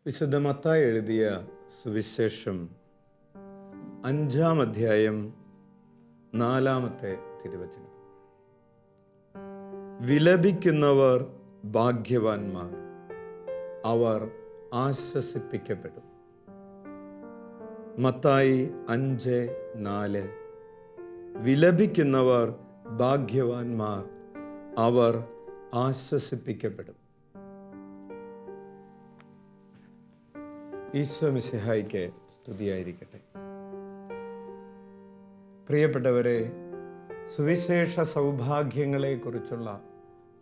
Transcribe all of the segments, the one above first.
വിശുദ്ധ മത്തായി എഴുതിയ സുവിശേഷം 5-ാം അധ്യായം 4-ാമത്തെ തിരുവചനം. വിലപിക്കുന്നവർ ഭാഗ്യവാന്മാർ, അവർ ആശ്വസിപ്പിക്കപ്പെടും. മത്തായി 5:4. വിലപിക്കുന്നവർ ഭാഗ്യവാന്മാർ, അവർ ആശ്വസിപ്പിക്കപ്പെടും. ഈശോ മിശിഹായ്ക്ക് സ്തുതിയായിരിക്കട്ടെ. പ്രിയപ്പെട്ടവരെ, സുവിശേഷ സൗഭാഗ്യങ്ങളെക്കുറിച്ചുള്ള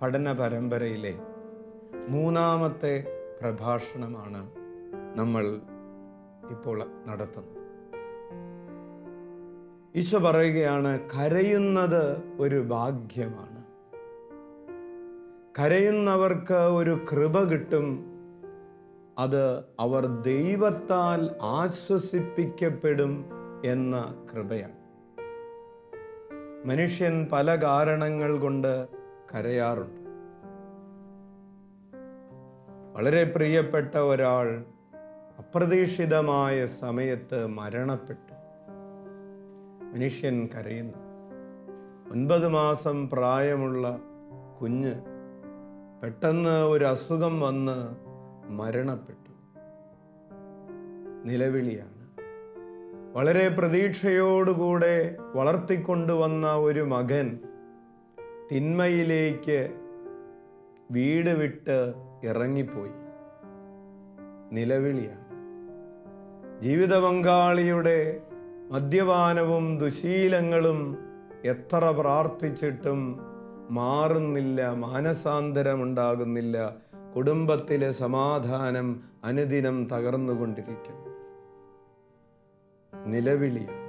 പഠന പരമ്പരയിലെ 3-ാമത്തെ പ്രഭാഷണമാണ് നമ്മൾ ഇപ്പോൾ നടത്തുന്നത്. ഈശോ പറയുകയാണ്, കരയുന്നത് ഒരു ഭാഗ്യമാണ്. കരയുന്നവർക്ക് ഒരു കൃപ കിട്ടും. അത് അവർ ദൈവത്താൽ ആശ്വസിപ്പിക്കപ്പെടും എന്ന കൃപയാണ്. മനുഷ്യൻ പല കാരണങ്ങൾ കൊണ്ട് കരയാറുണ്ട്. വളരെ പ്രിയപ്പെട്ട ഒരാൾ അപ്രതീക്ഷിതമായ സമയത്ത് മരണപ്പെട്ടു. മനുഷ്യൻ കരയുന്നു. 9 മാസം പ്രായമുള്ള കുഞ്ഞ് പെട്ടെന്ന് ഒരു അസുഖം വന്ന് മരണപ്പെട്ടു. നിലവിളിയാണ്. വളരെ പ്രതീക്ഷയോടുകൂടെ വളർത്തിക്കൊണ്ടുവന്ന ഒരു മകൻ തിന്മയിലേക്ക് വീട് വിട്ട് ഇറങ്ങിപ്പോയി. നിലവിളിയാണ്. ജീവിത പങ്കാളിയുടെ മദ്യപാനവും ദുശീലങ്ങളും എത്ര പ്രാർത്ഥിച്ചിട്ടും മാറുന്നില്ല, മാനസാന്തരമുണ്ടാകുന്നില്ല. കുടുംബത്തിലെ സമാധാനം അനുദിനം തകർന്നുകൊണ്ടിരിക്കുന്നു. നിലവിളിയാണ്.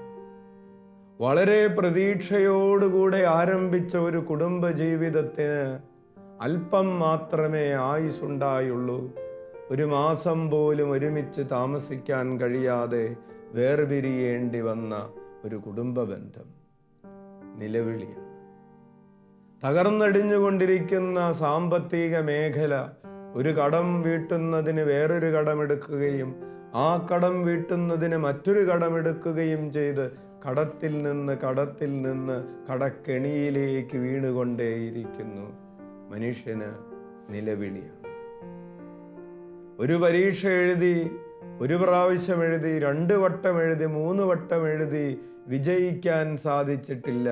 വളരെ പ്രതീക്ഷയോടുകൂടെ ആരംഭിച്ച ഒരു കുടുംബ ജീവിതത്തിന് അല്പം മാത്രമേ ആയുസ്സുണ്ടായുള്ളൂ. 1 മാസം പോലും ഒരുമിച്ച് താമസിക്കാൻ കഴിയാതെ വേർപിരിയേണ്ടി വന്ന ഒരു കുടുംബ ബന്ധം. നിലവിളിയാണ്. തകർന്നടിഞ്ഞുകൊണ്ടിരിക്കുന്ന സാമ്പത്തിക മേഖല, ഒരു കടം വീട്ടുന്നതിന് വേറൊരു കടമെടുക്കുകയും ആ കടം വീട്ടുന്നതിന് മറ്റൊരു കടമെടുക്കുകയും ചെയ്ത് കടത്തിൽ നിന്ന് കടക്കെണിയിലേക്ക് വീണുകൊണ്ടേയിരിക്കുന്നു. മനുഷ്യന് നിലവിളിയാണ്. ഒരു പരീക്ഷ എഴുതി, 1 പ്രാവശ്യം എഴുതി, 2 വട്ടം എഴുതി, 3 വട്ടം എഴുതി വിജയിക്കാൻ സാധിച്ചിട്ടില്ല.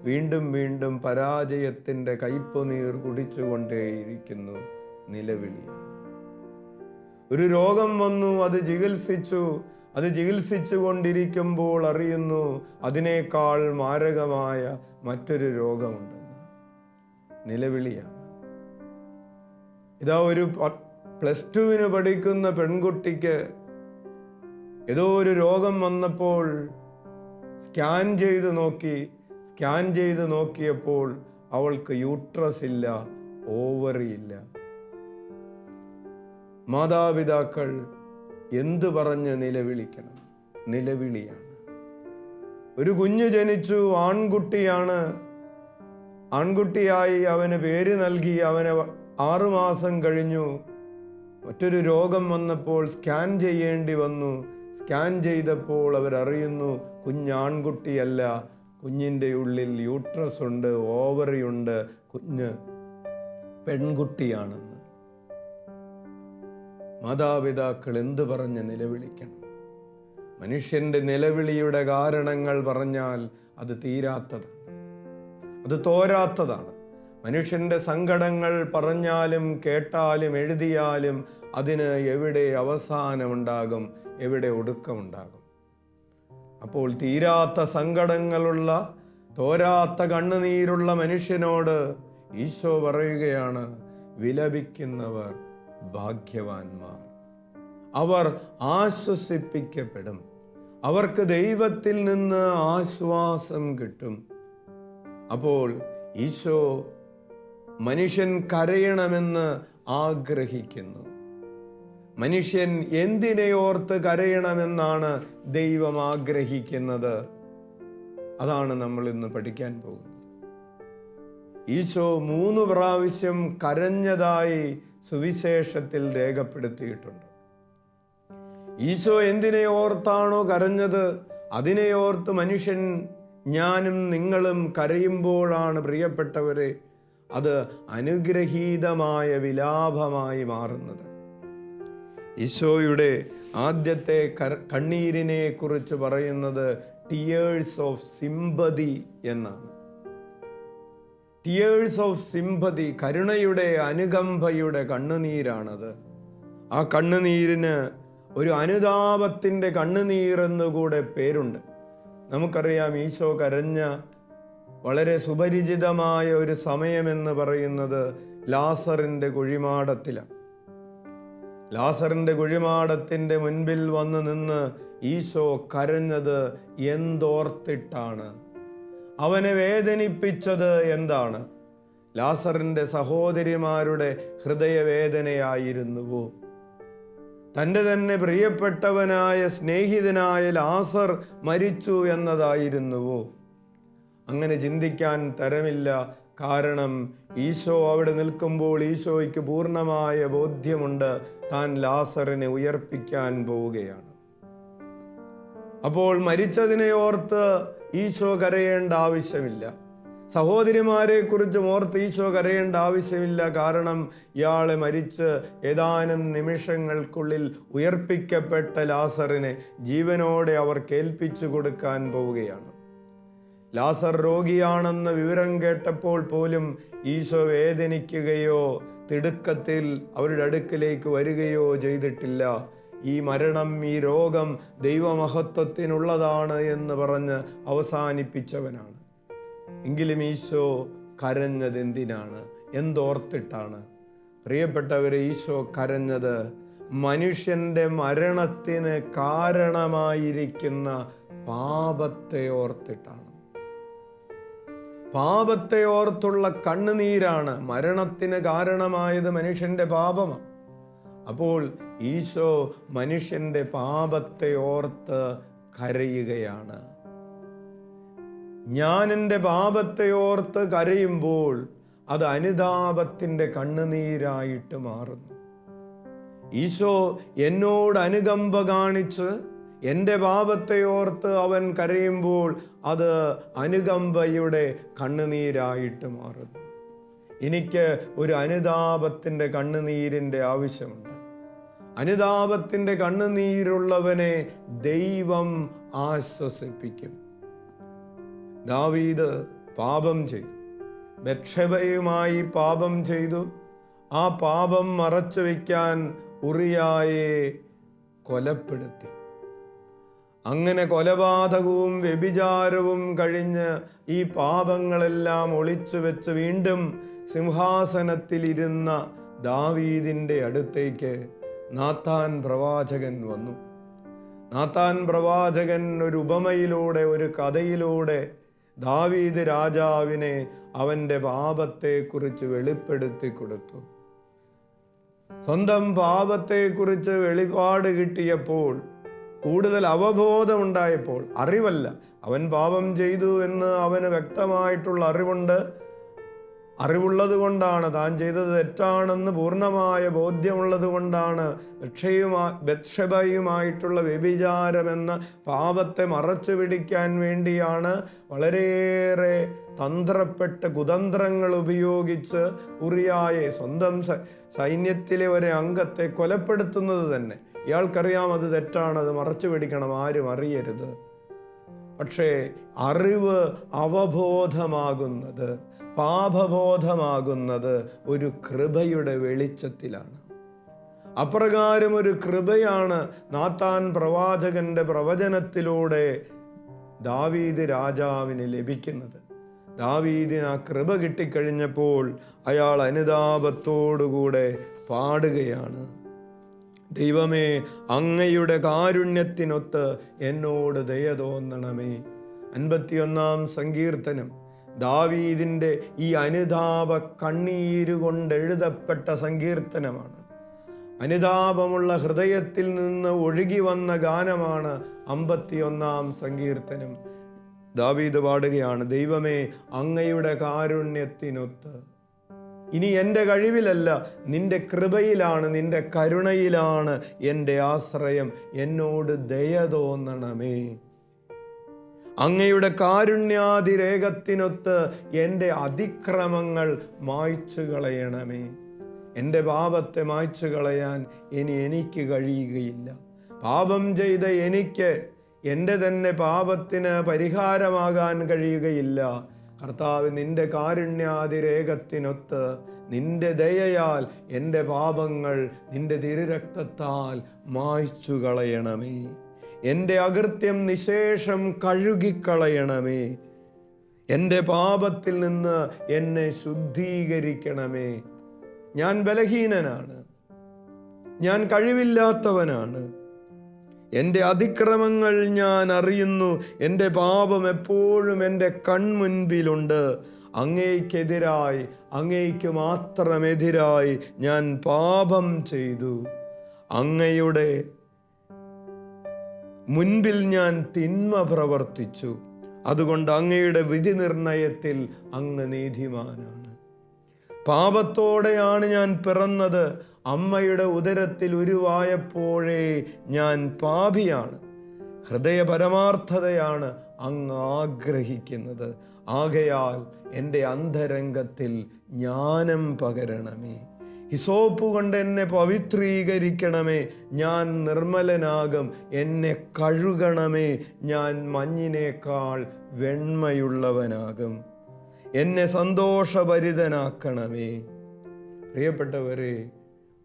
വീണ്ടും വീണ്ടും പരാജയത്തിൻ്റെ കയ്പുനീർ കുടിച്ചുകൊണ്ടേയിരിക്കുന്നു. നിലവിളിയാണ്. ഒരു രോഗം വന്നു, അത് ചികിത്സിച്ചു കൊണ്ടിരിക്കുമ്പോൾ അറിയുന്നു അതിനേക്കാൾ മാരകമായ മറ്റൊരു രോഗമുണ്ടെന്ന്. നിലവിളിയാണ്. ഇതാ ഒരു +2 പഠിക്കുന്ന പെൺകുട്ടിക്ക് ഏതോ ഒരു രോഗം വന്നപ്പോൾ സ്കാൻ ചെയ്ത് നോക്കിയപ്പോൾ അവൾക്ക് യൂട്രസ് ഇല്ല, ഓവറി ഇല്ല. മാതാപിതാക്കൾ എന്തു പറഞ്ഞ് നിലവിളിക്കണം? നിലവിളിയാണ്. ഒരു കുഞ്ഞു ജനിച്ചു, ആൺകുട്ടിയായി അവന് പേര് നൽകി. അവന് 6 മാസം കഴിഞ്ഞു. മറ്റൊരു രോഗം വന്നപ്പോൾ സ്കാൻ ചെയ്യേണ്ടി വന്നു. സ്കാൻ ചെയ്തപ്പോൾ അവരറിയുന്നു കുഞ്ഞാൺകുട്ടിയല്ല, കുഞ്ഞിൻ്റെ ഉള്ളിൽ യൂട്രസ് ഉണ്ട്, ഓവറി ഉണ്ട്, കുഞ്ഞ് പെൺകുട്ടിയാണെന്ന്. മാതാപിതാക്കൾ എന്ത് പറഞ്ഞ് നിലവിളിക്കണം? മനുഷ്യൻ്റെ നിലവിളിയുടെ കാരണങ്ങൾ പറഞ്ഞാൽ അത് തീരാത്തതാണ്, അത് തോരാത്തതാണ്. മനുഷ്യൻ്റെ സങ്കടങ്ങൾ പറഞ്ഞാലും കേട്ടാലും എഴുതിയാലും അതിന് എവിടെ അവസാനമുണ്ടാകും, എവിടെ ഒടുക്കമുണ്ടാകും? അപ്പോൾ തീരാത്ത സങ്കടങ്ങളുള്ള, തോരാത്ത കണ്ണുനീരുള്ള മനുഷ്യനോട് ഈശോ പറയുകയാണ്, വിലപിക്കുന്നവർ ഭാഗ്യവാന്മാർ, അവർ ആശ്വസിപ്പിക്കപ്പെടും. അവർക്ക് ദൈവത്തിൽ നിന്ന് ആശ്വാസം കിട്ടും. അപ്പോൾ ഈശോ മനുഷ്യൻ കരയണമെന്ന് ആഗ്രഹിക്കുന്നു. മനുഷ്യൻ എന്തിനെയോർത്ത് കരയണമെന്നാണ് ദൈവം ആഗ്രഹിക്കുന്നത്? അതാണ് നമ്മൾ ഇന്ന് പഠിക്കാൻ പോകുന്നത്. ഈശോ 3 പ്രാവശ്യം കരഞ്ഞതായി സുവിശേഷത്തിൽ രേഖപ്പെടുത്തിയിട്ടുണ്ട്. ഈശോ എന്തിനെ ഓർത്താണോ കരഞ്ഞത്, അതിനെ ഓർത്ത് മനുഷ്യൻ, ഞാനും നിങ്ങളും കരയുമ്പോഴാണ് പ്രിയപ്പെട്ടവരെ അത് അനുഗ്രഹീതമായ വിലാപമായി മാറുന്നത്. ഈശോയുടെ ആദ്യത്തെ കണ്ണീരിനെ കുറിച്ച് പറയുന്നത് ടിയേഴ്സ് ഓഫ് സിമ്പതി എന്നാണ്. ടിയേഴ്സ് ഓഫ് സിമ്പതി, കരുണയുടെ, അനുകമ്പയുടെ കണ്ണുനീരാണത്. ആ കണ്ണുനീരിന് ഒരു അനുതാപത്തിൻ്റെ കണ്ണുനീരെന്നുകൂടെ പേരുണ്ട്. നമുക്കറിയാം, ഈശോ കരഞ്ഞ വളരെ സുപരിചിതമായ ഒരു സമയമെന്ന് പറയുന്നത് ലാസറിൻ്റെ കുഴിമാടത്തിലാണ്. ലാസറിൻ്റെ കുഴിമാടത്തിൻ്റെ മുൻപിൽ വന്ന് നിന്ന് ഈശോ കരഞ്ഞത് എന്തോർത്തിട്ടാണ്? അവനെ വേദനിപ്പിച്ചത് എന്താണ്? ലാസറിൻ്റെ സഹോദരിമാരുടെ ഹൃദയവേദനയായിരുന്നുവോ? തൻ്റെ തന്നെ പ്രിയപ്പെട്ടവനായ സ്നേഹിതനായ ലാസർ മരിച്ചു എന്നതായിരുന്നുവോ? അങ്ങനെ ചിന്തിക്കാൻ തരമില്ല. കാരണം ഈശോ അവിടെ നിൽക്കുമ്പോൾ ഈശോയ്ക്ക് പൂർണ്ണമായ ബോധ്യമുണ്ട്, താൻ ലാസറിനെ ഉയർപ്പിക്കാൻ പോവുകയാണ്. അപ്പോൾ മരിച്ചതിനെ ഓർത്ത് ഈശോ കരയേണ്ട ആവശ്യമില്ല. സഹോദരിമാരെ കുറിച്ച് ഓർത്ത് ഈശോ കരയേണ്ട ആവശ്യമില്ല. കാരണം ഇയാളെ മരിച്ച് ഏതാനും നിമിഷങ്ങൾക്കുള്ളിൽ ഉയർപ്പിക്കപ്പെട്ട ലാസറിനെ ജീവനോടെ അവർ കേൾപ്പിച്ചു കൊടുക്കാൻ പോവുകയാണ്. ലാസർ രോഗിയാണെന്ന വിവരം കേട്ടപ്പോൾ പോലും ഈശോ വേദനിക്കുകയോ തിടുക്കത്തിൽ അവരുടെ അടുക്കിലേക്ക് വരികയോ ചെയ്തിട്ടില്ല. ഈ മരണം, ഈ രോഗം ദൈവമഹത്വത്തിനുള്ളതാണ് എന്ന് പറഞ്ഞ് അവസാനിപ്പിച്ചവനാണ്. എങ്കിലും ഈശോ കരഞ്ഞത് എന്തിനാണ്? എന്തോർത്തിട്ടാണ്? പ്രിയപ്പെട്ടവരെ, ഈശോ കരഞ്ഞത് മനുഷ്യൻ്റെ മരണത്തിന് കാരണമായിരിക്കുന്ന പാപത്തെ ഓർത്തിട്ടാണ്. പാപത്തെ ഓർത്തുള്ള കണ്ണുനീരാണ്. മരണത്തിന് കാരണമായത് മനുഷ്യൻ്റെ പാപമാണ്. അപ്പോൾ ഈശോ മനുഷ്യൻ്റെ പാപത്തെ ഓർത്ത് കരയുകയാണ്. ഞാൻ എൻ്റെ പാപത്തെ ഓർത്ത് കരയുമ്പോൾ അത് അനുതാപത്തിൻ്റെ കണ്ണുനീരായിട്ട് മാറുന്നു. ഈശോ എന്നോട് അനുകമ്പ കാണിച്ച് എൻ്റെ പാപത്തെ ഓർത്ത് അവൻ കരയുമ്പോൾ അത് അനുകമ്പയുടെ കണ്ണുനീരായിട്ട് മാറുന്നു. എനിക്ക് ഒരു അനുതാപത്തിൻ്റെ കണ്ണുനീരിൻ്റെ ആവശ്യമുണ്ട്. അനുതാപത്തിൻ്റെ കണ്ണുനീരുള്ളവനെ ദൈവം ആശ്വസിപ്പിക്കും. ദാവീദ് പാപം ചെയ്തു, ബത്ശബയുമായി പാപം ചെയ്തു. ആ പാപം മറച്ചു വയ്ക്കാൻ ഉറിയായെ കൊലപ്പെടുത്തി. അങ്ങനെ കൊലപാതകവും വ്യഭിചാരവും കഴിഞ്ഞ് ഈ പാപങ്ങളെല്ലാം ഒളിച്ചു വെച്ച് വീണ്ടും സിംഹാസനത്തിലിരുന്ന ദാവീദിൻ്റെ അടുത്തേക്ക് നാഥാൻ പ്രവാചകൻ വന്നു. നാഥാൻ പ്രവാചകൻ ഒരു ഉപമയിലൂടെ, ഒരു കഥയിലൂടെ ദാവീദ് രാജാവിനെ അവൻ്റെ പാപത്തെക്കുറിച്ച് വെളിപ്പെടുത്തി കൊടുത്തു. സ്വന്തം പാപത്തെക്കുറിച്ച് വെളിപാട് കിട്ടിയപ്പോൾ, കൂടുതൽ അവബോധമുണ്ടായപ്പോൾ, അറിവല്ല, അവൻ പാപം ചെയ്തു എന്ന് അവന് വ്യക്തമായിട്ടുള്ള അറിവുള്ളത് കൊണ്ടാണ്, താൻ ചെയ്തത് തെറ്റാണെന്ന് പൂർണ്ണമായ ബോധ്യമുള്ളത് കൊണ്ടാണ് ബത്ശബയുമായിട്ടുള്ള വ്യഭിചാരമെന്ന പാപത്തെ മറച്ചു പിടിക്കാൻ വേണ്ടിയാണ് വളരെയേറെ തന്ത്രപ്പെട്ട കുതന്ത്രങ്ങൾ ഉപയോഗിച്ച് ഉറിയായെ, സ്വന്തം സൈന്യത്തിലെ ഒരു അംഗത്തെ കൊലപ്പെടുത്തുന്നത് തന്നെ. ഇയാൾക്കറിയാം അത് തെറ്റാണ്, അത് മറച്ചു പിടിക്കണം, ആരും അറിയരുത്. പക്ഷേ അറിവ് അവബോധമാകുന്നത്, പാപബോധമാകുന്നത് ഒരു കൃപയുടെ വെളിച്ചത്തിലാണ്. അപ്രകാരം ഒരു കൃപയാണ് നാഥാൻ പ്രവാചകന്റെ പ്രവചനത്തിലൂടെ ദാവീദ് രാജാവിന് ലഭിക്കുന്നത്. ദാവീദിന് ആ കൃപ കിട്ടിക്കഴിഞ്ഞപ്പോൾ അയാൾ അനുതാപത്തോടുകൂടെ പാടുകയാണ്, ദൈവമേ, അങ്ങയുടെ കാരുണ്യത്തിനൊത്ത് എന്നോട് ദയ തോന്നണമേ. 51-ാം സങ്കീർത്തനം ദാവീദിൻ്റെ ഈ അനുതാപ കണ്ണീരുകൊണ്ട് എഴുതപ്പെട്ട സങ്കീർത്തനമാണ്. അനുതാപമുള്ള ഹൃദയത്തിൽ നിന്ന് ഒഴുകി വന്ന ഗാനമാണ് 51-ാം സങ്കീർത്തനം. ദാവീദ് പാടുകയാണ്, ദൈവമേ, അങ്ങയുടെ കാരുണ്യത്തിനൊത്ത് ഇനി എൻ്റെ കഴിവിലല്ല, നിൻ്റെ കൃപയിലാണ്, നിൻ്റെ കരുണയിലാണ് എൻ്റെ ആശ്രയം. എന്നോട് ദയ തോന്നണമേ. അങ്ങയുടെ കാരുണ്യാതിരേകത്തിനൊത്ത് എൻ്റെ അതിക്രമങ്ങൾ മായ്ച്ചു കളയണമേ. എൻ്റെ പാപത്തെ മായ്ച്ചു കളയാൻ ഇനി എനിക്ക് കഴിയുകയില്ല. പാപം ചെയ്ത എനിക്ക് എൻ്റെ തന്നെ പാപത്തിന് പരിഹാരമാകാൻ കഴിയുകയില്ല. കർത്താവ്, നിൻ്റെ കാരുണ്യാതിരേകത്തിനൊത്ത് നിൻ്റെ ദയയാൽ എൻ്റെ പാപങ്ങൾ നിൻ്റെ തിരുരക്തത്താൽ മായ്ച്ചു കളയണമേ. എൻ്റെ അകൃത്യം നിശേഷം കഴുകിക്കളയണമേ. എൻ്റെ പാപത്തിൽ നിന്ന് എന്നെ ശുദ്ധീകരിക്കണമേ. ഞാൻ ബലഹീനനാണ്, ഞാൻ കഴിവില്ലാത്തവനാണ്. എൻ്റെ അതിക്രമങ്ങൾ ഞാൻ അറിയുന്നു. എൻ്റെ പാപം എപ്പോഴും എൻ്റെ കൺമുൻപിലുണ്ട്. അങ്ങേക്കെതിരായി, അങ്ങേക്ക് മാത്രമെതിരായി ഞാൻ പാപം ചെയ്തു. അങ്ങയുടെ മുൻപിൽ ഞാൻ തിന്മ പ്രവർത്തിച്ചു. അതുകൊണ്ട് അങ്ങയുടെ വിധി നിർണയത്തിൽ അങ്ങ് നീതിമാനാണ്. പാപത്തോടെയാണ് ഞാൻ പിറന്നത്. അമ്മയുടെ ഉദരത്തിൽ ഉരുവായപ്പോഴേ ഞാൻ പാപിയാണ്. ഹൃദയ പരമാർത്ഥതയാണ് അങ്ങ് ആഗ്രഹിക്കുന്നത്. ആകയാൽ എൻ്റെ അന്തരംഗത്തിൽ ജ്ഞാനം പകരണമേ. ഹിസോപ്പ് കൊണ്ട് എന്നെ പവിത്രീകരിക്കണമേ. ഞാൻ നിർമ്മലനാകും. എന്നെ കഴുകണമേ. ഞാൻ മഞ്ഞിനേക്കാൾ വെണ്മയുള്ളവനാകും. എന്നെ സന്തോഷഭരിതനാക്കണമേ. പ്രിയപ്പെട്ടവരെ,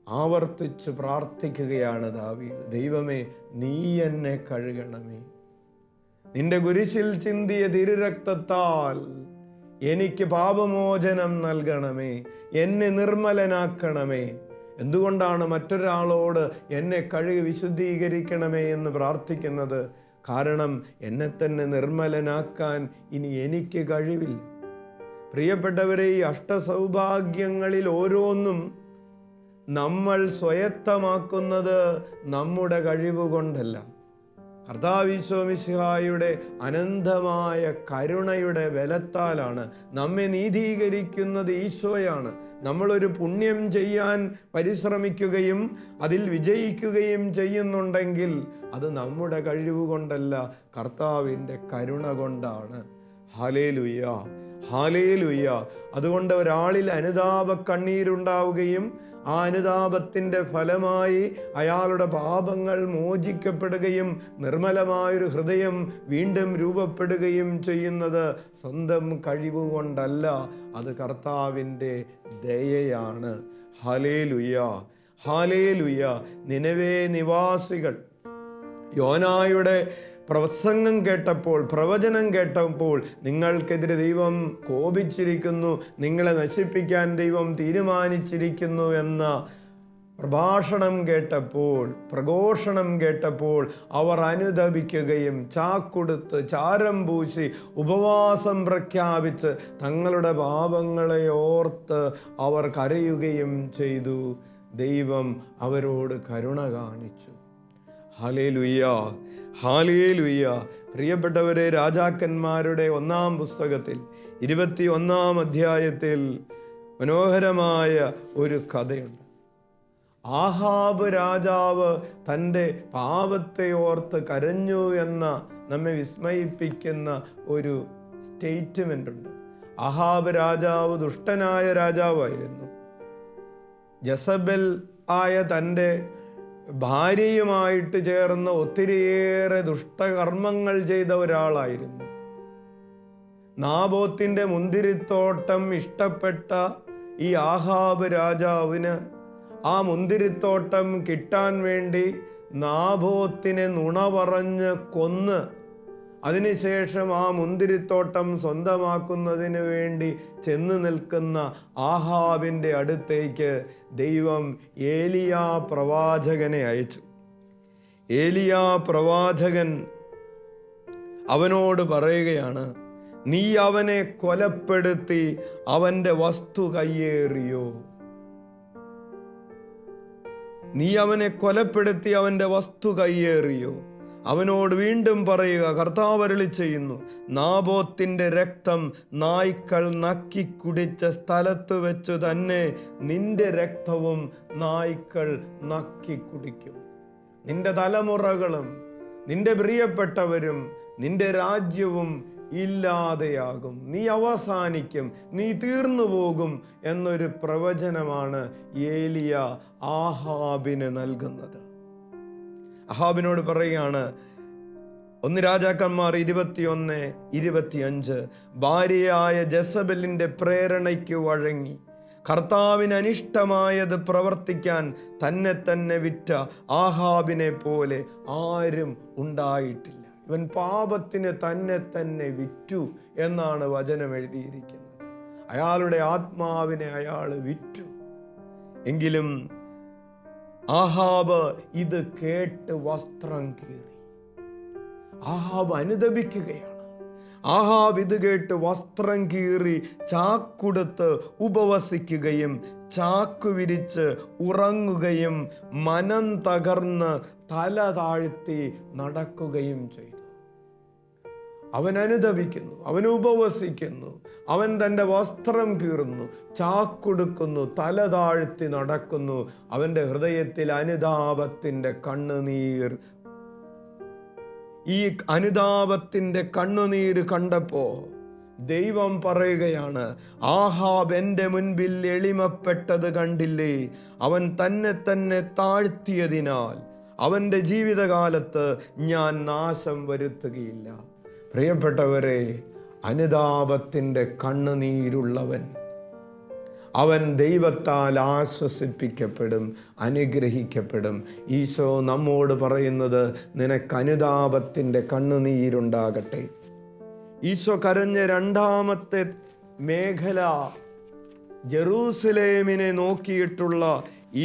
ആവർത്തിച്ച് പ്രാർത്ഥിക്കുകയാണ് ദാവീദ്. ദൈവമേ, നീ എന്നെ കഴുകണമേ. നിന്റെ കുരിശിൽ ചിന്തിയ തിരുരക്തത്താൽ എനിക്ക് പാപമോചനം നൽകണമേ. എന്നെ നിർമ്മലനാക്കണമേ. എന്തുകൊണ്ടാണ് മറ്റൊരാളോട് എന്നെ കഴുകി വിശുദ്ധീകരിക്കണമേ എന്ന് പ്രാർത്ഥിക്കുന്നത്? കാരണം എന്നെ തന്നെ നിർമ്മലനാക്കാൻ ഇനി എനിക്ക് കഴിവില്ല. പ്രിയപ്പെട്ടവരെ, ഈ അഷ്ടസൗഭാഗ്യങ്ങളിൽ ഓരോന്നും നമ്മൾ സ്വയത്തമാക്കുന്നത് നമ്മുടെ കഴിവുകൊണ്ടല്ല. കർത്താവ് മിശിഹായുടെ അനന്തമായ കരുണയുടെ ബലത്താലാണ്. നമ്മെ നീതീകരിക്കുന്നത് ഈശോയാണ്. നമ്മളൊരു പുണ്യം ചെയ്യാൻ പരിശ്രമിക്കുകയും അതിൽ വിജയിക്കുകയും ചെയ്യുന്നുണ്ടെങ്കിൽ അത് നമ്മുടെ കഴിവുകൊണ്ടല്ല, കർത്താവിൻ്റെ കരുണ കൊണ്ടാണ്. Hallelujah, hallelujah. അതുകൊണ്ട് ഒരാളിൽ അനുതാപ കണ്ണീരുണ്ടാവുകയും ആ അനുതാപത്തിൻ്റെ ഫലമായി അയാളുടെ പാപങ്ങൾ മോചിക്കപ്പെടുകയും നിർമ്മലമായൊരു ഹൃദയം വീണ്ടും രൂപപ്പെടുകയും ചെയ്യുന്നത് സ്വന്തം കഴിവുകൊണ്ടല്ല, അത് കർത്താവിൻ്റെ ദയയാണ്. Hallelujah, hallelujah. നിനവേ നിവാസികൾ യോനായുടെ പ്രസംഗം കേട്ടപ്പോൾ, പ്രവചനം കേട്ടപ്പോൾ, നിങ്ങൾക്കെതിരെ ദൈവം കോപിച്ചിരിക്കുന്നു, നിങ്ങളെ നശിപ്പിക്കാൻ ദൈവം തീരുമാനിച്ചിരിക്കുന്നു എന്ന പ്രഘോഷണം കേട്ടപ്പോൾ അവർ അനുതപിക്കുകയും ചാക്കുടുത്ത് ചാരം പൂശി ഉപവാസം പ്രഖ്യാപിച്ച് തങ്ങളുടെ പാപങ്ങളെ ഓർത്ത് അവർ കരയുകയും ചെയ്തു. ദൈവം അവരോട് കരുണ കാണിച്ചു. Hallelujah, hallelujah. പ്രിയപ്പെട്ടവരെ, രാജാക്കന്മാരുടെ 1-ാം പുസ്തകത്തിൽ 21-ാം അധ്യായത്തിൽ മനോഹരമായ ഒരു കഥയുണ്ട്. ആഹാബ് രാജാവ് തൻ്റെ പാപത്തെ ഓർത്ത് കരഞ്ഞു എന്ന നമ്മെ വിസ്മയിപ്പിക്കുന്ന ഒരു സ്റ്റേറ്റ്മെൻ്റ് ഉണ്ട്. ആഹാബ് രാജാവ് ദുഷ്ടനായ രാജാവായിരുന്നു. ജസബൽ ആയ തൻ്റെ ഭാര്യയുമായിട്ട് ചേർന്ന് ഒത്തിരിയേറെ ദുഷ്ടകർമ്മങ്ങൾ ചെയ്ത ഒരാളായിരുന്നു. നാബോത്തിൻ്റെ മുന്തിരിത്തോട്ടം ഇഷ്ടപ്പെട്ട ഈ ആഹാബ് രാജാവിന് ആ മുന്തിരിത്തോട്ടം കിട്ടാൻ വേണ്ടി നാബോത്തിനെ നുണ പറഞ്ഞ് കൊന്ന് അതിനുശേഷം ആ മുന്തിരിത്തോട്ടം സ്വന്തമാക്കുന്നതിന് വേണ്ടി ചെന്ന് നിൽക്കുന്ന ആഹാബിൻ്റെ അടുത്തേക്ക് ദൈവം ഏലിയാ പ്രവാചകനെ അയച്ചു. ഏലിയാ പ്രവാചകൻ അവനോട് പറയുകയാണ്, നീ അവനെ കൊലപ്പെടുത്തി അവൻ്റെ വസ്തു കയ്യേറിയോ? നീ അവനെ കൊലപ്പെടുത്തി അവൻ്റെ വസ്തു കയ്യേറിയോ? അവനോട് വീണ്ടും പറയുക, കർത്താവ് അരുളി ചെയ്യുന്നു, നാബോത്തിന്റെ രക്തം നായ്ക്കൾ നക്കി കുടിച്ച സ്ഥലത്ത് വെച്ചു തന്നെ നിന്റെ രക്തവും നായ്ക്കൾ നക്കി കുടിക്കും. നിന്റെ തലമുറകളും നിന്റെ പ്രിയപ്പെട്ടവരും നിന്റെ രാജ്യവും ഇല്ലാതെയാകും, നീ അവസാനിക്കും, നീ തീർന്നു പോകും എന്നൊരു പ്രവചനമാണ് ഏലിയ ആഹാബിന് നൽകുന്നത്. അഹാബിനോട് പറയുകയാണ്, 1 രാജാക്കന്മാർ 21:25, ഭാര്യയായ ജസബലിന്റെ പ്രേരണയ്ക്ക് വഴങ്ങി കർത്താവിന് അനിഷ്ടമായത് പ്രവർത്തിക്കാൻ തന്നെ വിറ്റ ആഹാബിനെ പോലെ ആരും ഉണ്ടായിട്ടില്ല. ഇവൻ പാപത്തിന് തന്നെ വിറ്റു എന്നാണ് വചനം എഴുതിയിരിക്കുന്നത്. അയാളുടെ ആത്മാവിനെ അയാൾ വിറ്റു. എങ്കിലും ആഹാബ് ഇത് കേട്ട് വസ്ത്രം കീറി. ആഹാബ് അനുതപിക്കുകയാണ്. ആഹാബ് ഇത് കേട്ട് വസ്ത്രം കീറി ചാക്കുടുത്ത് ഉപവസിക്കുകയും ചാക്കു വിരിച്ച് ഉറങ്ങുകയും മനം തകർന്ന് തല താഴ്ത്തി നടക്കുകയും ചെയ്തു. അവൻ അനുതപിക്കുന്നു, അവൻ ഉപവസിക്കുന്നു, അവൻ തൻ്റെ വസ്ത്രം കീറുന്നു, ചാക്കുടുക്കുന്നു, തല താഴ്ത്തി നടക്കുന്നു. അവൻ്റെ ഹൃദയത്തിൽ അനുതാപത്തിൻ്റെ കണ്ണുനീർ. ഈ അനുതാപത്തിൻ്റെ കണ്ണുനീര് കണ്ടപ്പോൾ ദൈവം പറയുകയാണ്, ആഹാബ് എൻ്റെ മുൻപിൽ എളിമപ്പെട്ടത് കണ്ടില്ലേ? അവൻ തന്നെ താഴ്ത്തിയതിനാൽ അവൻ്റെ ജീവിതകാലത്ത് ഞാൻ നാശം വരുത്തുകയില്ല. പ്രിയപ്പെട്ടവരെ, അനുതാപത്തിൻ്റെ കണ്ണുനീരുള്ളവൻ അവൻ ദൈവത്താൽ ആശ്വസിപ്പിക്കപ്പെടും, അനുഗ്രഹിക്കപ്പെടും. ഈശോ നമ്മോട് പറയുന്നത്, നിനക്ക് അനുതാപത്തിൻ്റെ കണ്ണുനീരുണ്ടാകട്ടെ. ഈശോ കരഞ്ഞ രണ്ടാമത്തെ മേഖല ജെറൂസലേമിനെ നോക്കിയിട്ടുള്ള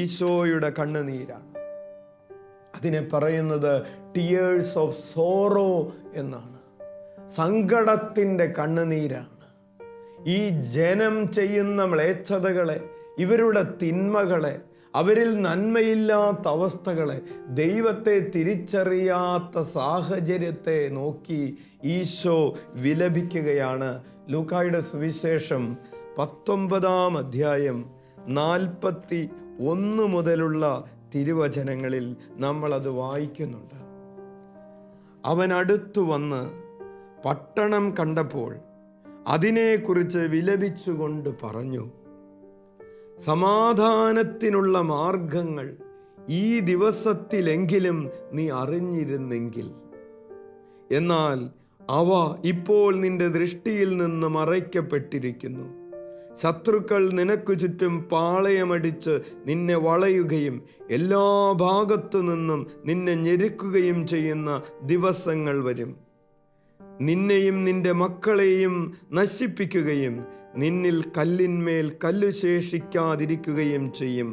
ഈശോയുടെ കണ്ണുനീരാണ്. അതിനെ പറയുന്നത് ടിയേഴ്സ് ഓഫ് സോറോ എന്നാണ്. സങ്കടത്തിൻ്റെ കണ്ണുനീരാണ്. ഈ ജനം ചെയ്യുന്ന മ്ലേച്ഛതകളെ, ഇവരുടെ തിന്മകളെ, അവരിൽ നന്മയില്ലാത്ത അവസ്ഥകളെ, ദൈവത്തെ തിരിച്ചറിയാത്ത സാഹചര്യത്തെ നോക്കി ഈശോ വിലപിക്കുകയാണ്. ലൂക്കായുടെ സുവിശേഷം 19-ാം അധ്യായം 41 മുതലുള്ള തിരുവചനങ്ങളിൽ നമ്മളത് വായിക്കുന്നുണ്ട്. അവൻ അടുത്തു വന്ന് പട്ടണം കണ്ടപ്പോൾ അതിനെക്കുറിച്ച് വിലപിച്ചുകൊണ്ട് പറഞ്ഞു, സമാധാനത്തിനുള്ള മാർഗങ്ങൾ ഈ ദിവസത്തിലെങ്കിലും നീ അറിഞ്ഞിരുന്നെങ്കിൽ. എന്നാൽ അവ ഇപ്പോൾ നിന്റെ ദൃഷ്ടിയിൽ നിന്ന് മറയ്ക്കപ്പെട്ടിരിക്കുന്നു. ശത്രുക്കൾ നിനക്കു ചുറ്റും പാളയമടിച്ച് നിന്നെ വളയുകയും എല്ലാ ഭാഗത്തു നിന്നും നിന്നെ ഞെരുക്കുകയും ചെയ്യുന്ന ദിവസങ്ങൾ വരും. നിന്നെയും നിന്റെ മക്കളെയും നശിപ്പിക്കുകയും നിന്നിൽ കല്ലിന്മേൽ കല്ല് ശേഷിക്കാതിരിക്കുകയും ചെയ്യും.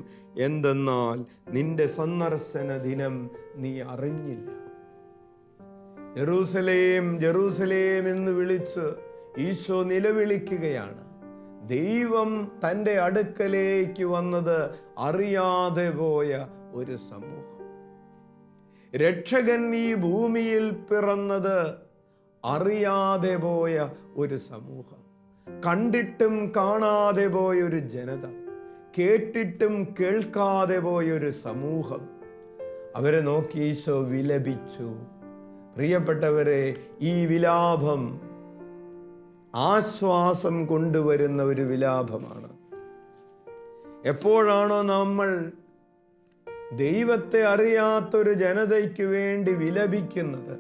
എന്തെന്നാൽ നിന്റെ സന്ദർശന ദിനം നീ അറിഞ്ഞില്ല. ജെറൂസലേം ജെറൂസലേം എന്ന് വിളിച്ച് ഈശോ നിലവിളിക്കുകയാണ്. ദൈവം തൻ്റെ അടുക്കലേക്ക് വന്നത് അറിയാതെ പോയ ഒരു സമൂഹം. രക്ഷകൻ ഈ ഭൂമിയിൽ പിറന്നത് അറിയാതെ പോയ ഒരു സമൂഹം. കണ്ടിട്ടും കാണാതെ പോയൊരു ജനത, കേട്ടിട്ടും കേൾക്കാതെ പോയൊരു സമൂഹം. അവരെ നോക്കി ഈശോ വിലപിച്ചു. പ്രിയപ്പെട്ടവരെ, ഈ വിലാപം ആശ്വാസം കൊണ്ടുവരുന്ന ഒരു വിലാപമാണ്. എപ്പോഴാണോ നമ്മൾ ദൈവത്തെ അറിയാത്തൊരു ജനതയ്ക്ക് വേണ്ടി വിലപിക്കുന്നത്,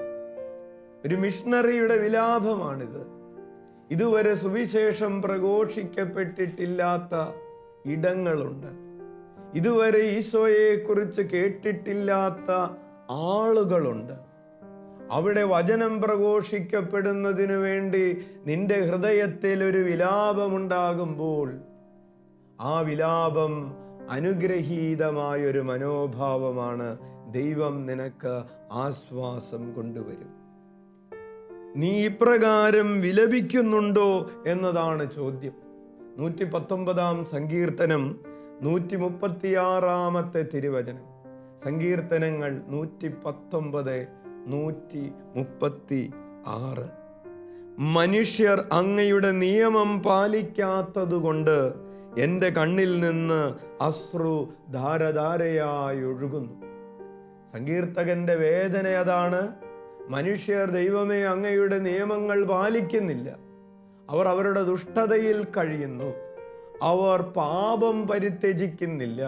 ഒരു മിഷണറിയുടെ വിലാപമാണിത്. ഇതുവരെ സുവിശേഷം പ്രഘോഷിക്കപ്പെട്ടിട്ടില്ലാത്ത ഇടങ്ങളുണ്ട്. ഇതുവരെ ഈശോയെക്കുറിച്ച് കേട്ടിട്ടില്ലാത്ത ആളുകളുണ്ട്. അവിടെ വചനം പ്രഘോഷിക്കപ്പെടുന്നതിനു വേണ്ടി നിന്റെ ഹൃദയത്തിൽ ഒരു വിലാപമുണ്ടാകുമ്പോൾ ആ വിലാപം അനുഗ്രഹീതമായൊരു മനോഭാവമാണ്. ദൈവം നിനക്ക് ആശ്വാസം കൊണ്ടുവരും. നീ ഇപ്രകാരം വിലപിക്കുന്നുണ്ടോ എന്നതാണ് ചോദ്യം. 119-ാം സങ്കീർത്തനം 136-ാമത്തെ തിരുവചനം. സങ്കീർത്തനങ്ങൾ 119, 136. മനുഷ്യർ അങ്ങയുടെ നിയമം പാലിക്കാത്തതുകൊണ്ട് എൻ്റെ കണ്ണിൽ നിന്ന് അശ്രു ധാരധാരയായി ഒഴുകുന്നു. സങ്കീർത്തകന്റെ വേദന അതാണ്. മനുഷ്യർ ദൈവമേ അങ്ങയുടെ നിയമങ്ങൾ പാലിക്കുന്നില്ല. അവർ അവരുടെ ദുഷ്ടതയിൽ കഴിയുന്നു. അവർ പാപം പരിത്യജിക്കുന്നില്ല.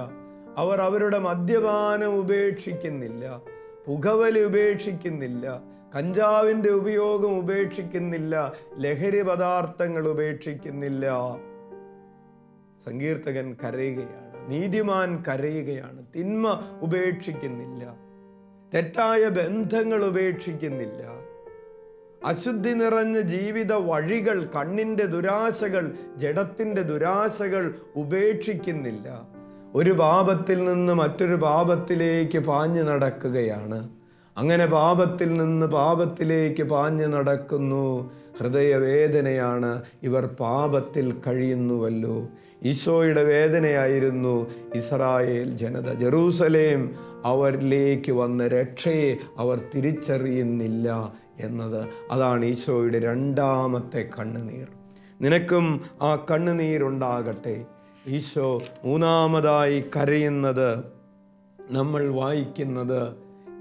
അവർ അവരുടെ മദ്യപാനം ഉപേക്ഷിക്കുന്നില്ല, പുകവലി ഉപേക്ഷിക്കുന്നില്ല, കഞ്ചാവിൻ്റെ ഉപയോഗം ഉപേക്ഷിക്കുന്നില്ല, ലഹരി പദാർത്ഥങ്ങൾ ഉപേക്ഷിക്കുന്നില്ല. സങ്കീർത്തകൻ കരയുകയാണ്, നീതിമാൻ കരയുകയാണ്. തിന്മ ഉപേക്ഷിക്കുന്നില്ല, തെറ്റായ ബന്ധങ്ങൾ ഉപേക്ഷിക്കുന്നില്ല, അശുദ്ധി നിറഞ്ഞ ജീവിത വഴികൾ, കണ്ണിൻ്റെ ദുരാശകൾ, ജഡത്തിൻ്റെ ദുരാശകൾ ഉപേക്ഷിക്കുന്നില്ല. ഒരു പാപത്തിൽ നിന്ന് മറ്റൊരു പാപത്തിലേക്ക് പാഞ്ഞു നടക്കുകയാണ്. അങ്ങനെ പാപത്തിൽ നിന്ന് പാപത്തിലേക്ക് പാഞ്ഞു നടക്കുന്നു. ഹൃദയവേദനയാണ്. ഇവർ പാപത്തിൽ കഴിയുന്നുവല്ലോ. ഈശോയുടെ വേദനയായിരുന്നു ഇസ്രായേൽ ജനത. ജെറൂസലേം അവരിലേക്ക് വന്ന രക്ഷയെ അവർ തിരിച്ചറിയുന്നില്ല എന്നത്. അതാണ് ഈശോയുടെ രണ്ടാമത്തെ കണ്ണുനീർ. നിനക്കും ആ കണ്ണുനീരുണ്ടാകട്ടെ. ഈശോ മൂന്നാമതായി കരയുന്നത് നമ്മൾ വായിക്കുന്നത്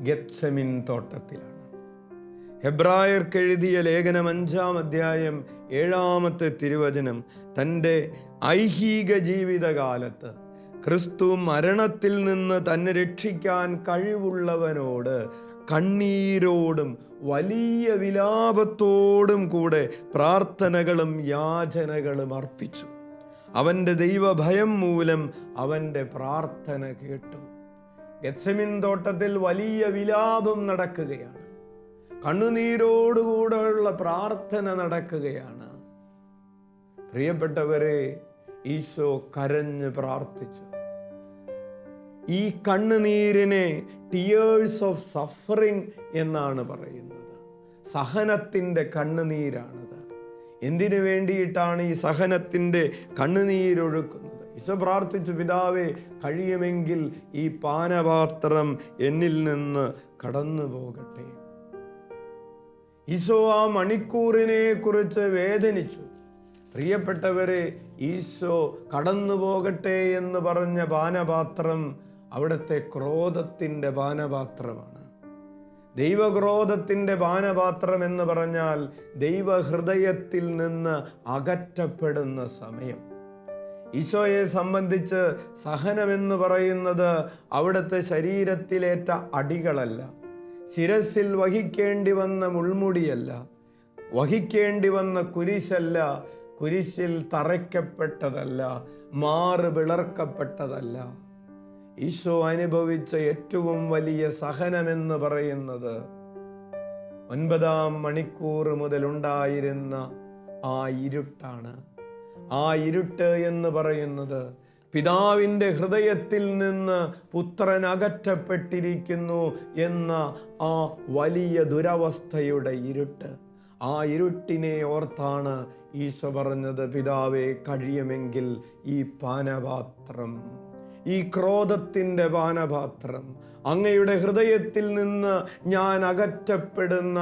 ഗെത്സെമിൻ തോട്ടത്തിലാണ്. ഹെബ്രായർക്ക് എഴുതിയ ലേഖനം 5-ാം അധ്യായം 7-ാമത്തെ തിരുവചനം, തൻ്റെ ഐഹിക ജീവിതകാലത്ത് ക്രിസ്തു മരണത്തിൽ നിന്ന് തന്നെ രക്ഷിക്കാൻ കഴിവുള്ളവനോട് കണ്ണീരോടും വലിയ വിലാപത്തോടും കൂടെ പ്രാർത്ഥനകളും യാചനകളും അർപ്പിച്ചു. അവൻ്റെ ദൈവഭയം മൂലം അവൻ്റെ പ്രാർത്ഥന കേട്ടു. ഗെത്സെമിൻ തോട്ടത്തിൽ വലിയ വിലാപം നടക്കുകയാണ്. കണ്ണുനീരോടുകൂടെയുള്ള പ്രാർത്ഥന നടക്കുകയാണ്. പ്രിയപ്പെട്ടവരെ, ഈശോ കരഞ്ഞ് പ്രാർത്ഥിച്ചു. ഈ കണ്ണുനീരിനെ ടിയേഴ്സ് ഓഫ് സഫറിങ് എന്നാണ് പറയുന്നത്. സഹനത്തിൻ്റെ കണ്ണുനീരാണത്. എന്തിനു വേണ്ടിയിട്ടാണ് ഈ സഹനത്തിൻ്റെ കണ്ണുനീരൊഴുക്കുന്നത്? ഈശോ പ്രാർത്ഥിച്ചു, പിതാവേ, കഴിയുമെങ്കിൽ ഈ പാനപാത്രം എന്നിൽ നിന്ന് കടന്നു പോകട്ടെ. ഈശോ ആ മണിക്കൂറിനെ കുറിച്ച് വേദനിച്ചു. പ്രിയപ്പെട്ടവരെ, ഈശോ കടന്നു പോകട്ടെ എന്ന് പറഞ്ഞ പാനപാത്രം അവിടുത്തെ ക്രോധത്തിൻ്റെ പാനപാത്രമാണ്. ദൈവക്രോധത്തിൻ്റെ പാനപാത്രം എന്ന് പറഞ്ഞാൽ ദൈവഹൃദയത്തിൽ നിന്ന് അകറ്റപ്പെടുന്ന സമയം. ഈശോയെ സംബന്ധിച്ച് സഹനമെന്ന് പറയുന്നത് അവിടുത്തെ ശരീരത്തിലേറ്റ അടികളല്ല, ശിരസിൽ വഹിക്കേണ്ടി വന്ന മുൾമുടിയല്ല, വഹിക്കേണ്ടി വന്ന കുരിശല്ല, കുരിശിൽ തറയ്ക്കപ്പെട്ടതല്ല, മാറ് പിളർക്കപ്പെട്ടതല്ല. ഈശോ അനുഭവിച്ച ഏറ്റവും വലിയ സഹനമെന്ന് പറയുന്നത് 9-ാം മണിക്കൂർ മുതൽ ഉണ്ടായിരുന്ന ആ ഇരുട്ടാണ്. ആ ഇരുട്ട് എന്ന് പറയുന്നത് പിതാവിൻ്റെ ഹൃദയത്തിൽ നിന്ന് പുത്രൻ അകറ്റപ്പെട്ടിരിക്കുന്നു എന്ന ആ വലിയ ദുരവസ്ഥയുടെ ഇരുട്ട്. ആ ഇരുട്ടിനെ ഓർത്താണ് ഈശോ പറഞ്ഞത്, പിതാവേ, കഴിയുമെങ്കിൽ ഈ പാനപാത്രം, ഈ ക്രോധത്തിൻ്റെ പാനപാത്രം, അങ്ങയുടെ ഹൃദയത്തിൽ നിന്ന് ഞാൻ അകറ്റപ്പെടുന്ന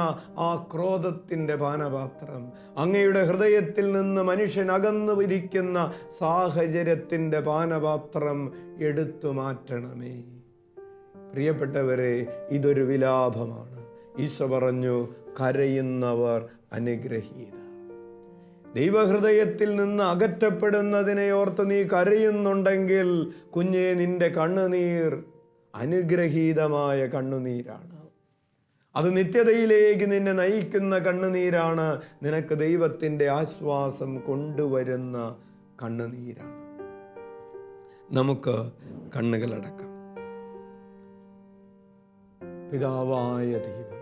ആ ക്രോധത്തിൻ്റെ പാനപാത്രം, അങ്ങയുടെ ഹൃദയത്തിൽ നിന്ന് മനുഷ്യൻ അകന്നു ഇരിക്കുന്ന സാഹചര്യത്തിൻ്റെ പാനപാത്രം എടുത്തു മാറ്റണമേ. പ്രിയപ്പെട്ടവരെ, ഇതൊരു വിലാപമാണ്. ഈശോ പറഞ്ഞു, കരയുന്നവർ അനുഗ്രഹീതർ. ദൈവഹൃദയത്തിൽ നിന്ന് അകറ്റപ്പെടുന്നതിനെ ഓർത്ത് നീ കരയുന്നുണ്ടെങ്കിൽ കുഞ്ഞേ, നിന്റെ കണ്ണുനീർ അനുഗ്രഹീതമായ കണ്ണുനീരാണ്. അത് നിത്യതയിലേക്ക് നിന്നെ നയിക്കുന്ന കണ്ണുനീരാണ്. നിനക്ക് ദൈവത്തിൻ്റെ ആശ്വാസം കൊണ്ടുവരുന്ന കണ്ണുനീരാണ്. നമുക്ക് കണ്ണുകളടക്കാം. പിതാവായ ദൈവമേ,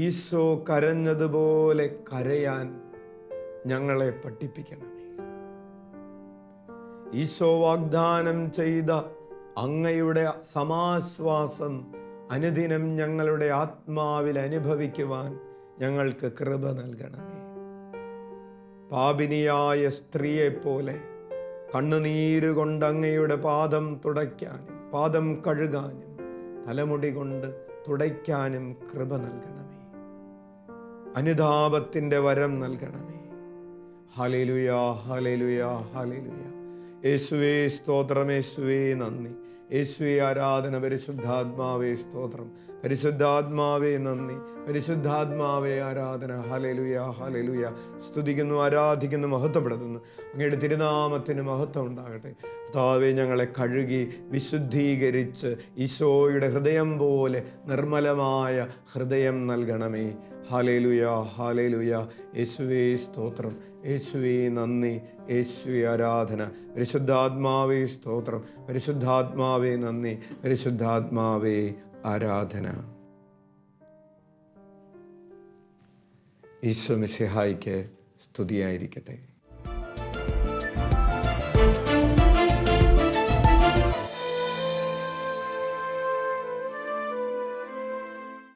ഈശോ കരഞ്ഞതുപോലെ കരയാൻ ഞങ്ങളെ പഠിപ്പിക്കണമേ. ഈശോ വാഗ്ദാനം ചെയ്ത അങ്ങയുടെ സമാശ്വാസം അനുദിനം ഞങ്ങളുടെ ആത്മാവിൽ അനുഭവിക്കുവാൻ ഞങ്ങൾക്ക് കൃപ നൽകണമേ. പാപിനിയായ സ്ത്രീയെപ്പോലെ കണ്ണുനീരുകൊണ്ട് അങ്ങയുടെ പാദം തുടയ്ക്കാനും പാദം കഴുകാനും തലമുടി കൊണ്ട് തുടയ്ക്കാനും കൃപ നൽകണമേ. അനുതാപത്തിൻ്റെ വരം നൽകണമേ. Hallelujah, hallelujah, hallelujah. യേശുവേ സ്തോത്രം, യേശുവേ നന്ദി, യേശുവേ ആരാധന. പരിശുദ്ധാത്മാവേ സ്തോത്രം, പരിശുദ്ധാത്മാവേ നന്ദി, പരിശുദ്ധാത്മാവേ ആരാധന. Hallelujah, hallelujah. സ്തുതിക്കുന്നു, ആരാധിക്കുന്നു, മഹത്വപ്പെടുത്തുന്നു. അങ്ങയുടെ തിരുനാമത്തിന് മഹത്വം ഉണ്ടാകട്ടെ. കർത്താവേ, ഞങ്ങളെ കഴുകി വിശുദ്ധീകരിച്ച് ഈശോയുടെ ഹൃദയം പോലെ നിർമ്മലമായ ഹൃദയം നൽകണമേ. Hallelujah, hallelujah. യേശുവേ സ്തോത്രം, യേശുവേ നന്ദി, യേശുവേ ആരാധന. പരിശുദ്ധാത്മാവേ സ്തോത്രം, പരിശുദ്ധാത്മാവേ നന്ദി, പരിശുദ്ധാത്മാവേ ആരാധന. ഈശോ മിശിഹായിക്ക് സ്തുതിയായിരിക്കട്ടെ.